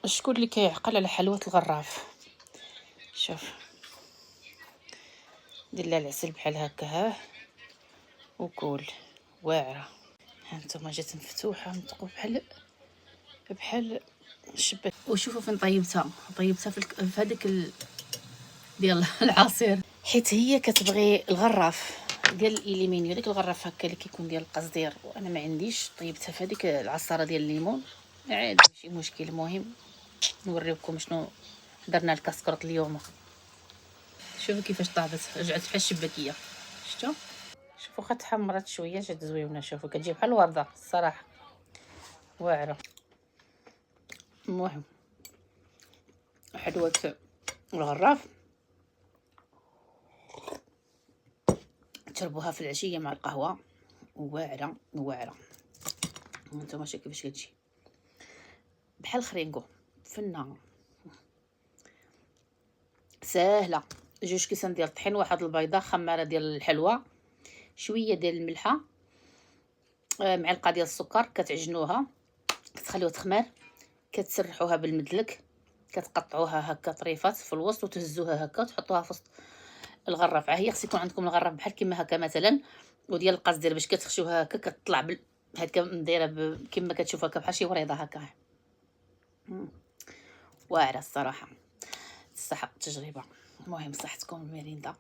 شكون اللي كيعقل على حلوة الغراف؟ شوف، دير لها العسل بحال هكا، ها، وكول واعره. ها نتوما جات مفتوحه نطقو بحال الشباك. وشوفوا فين طيبتها في هذاك ديال العصير، حيت هي كتبغي الغراف ديال الاليمينيو، داك الغراف هكا اللي كيكون ديال القصدير، وانا ما عنديش. طيبتها في هذيك العصاره ديال الليمون، عادي ماشي مشكل. المهم نوريكم شنو درنا الكاسكروط اليوم. شوفوا كيفاش طابت، رجعت بحال الشباكيه. شفتوا؟ شوفوا خا تحمرات شويه، جات زوينه. شوفوا كتجي بحال الورده الصراحه، واعره. المهم حلوه الغراف تشربوها في العشيه مع القهوه، واعره واعره. هانتوما شوفوا كيفاش كتجي بحال الخرينكو فنه ساهله. 2 كيسان ديال الطحين، واحد البيضه، خماره ديال الحلوى، شويه ديال الملحه، معلقه ديال السكر. كتعجنوها، كتخليوها تخمر، كتسرحوها بالمدلك، كتقطعوها هكا طريفات في الوسط وتهزوها هكا وتحطوها في وسط الغراف. هي خص يكون عندكم الغراف بحال كيما هكا مثلا، وديال القصدير باش كتخشوها هكا كتطلع هكا دايره كيما كتشوف هكا بحال شي وريضه هكا. واعره الصراحه، تستحق التجربه. المهم صحتكم الميريندا.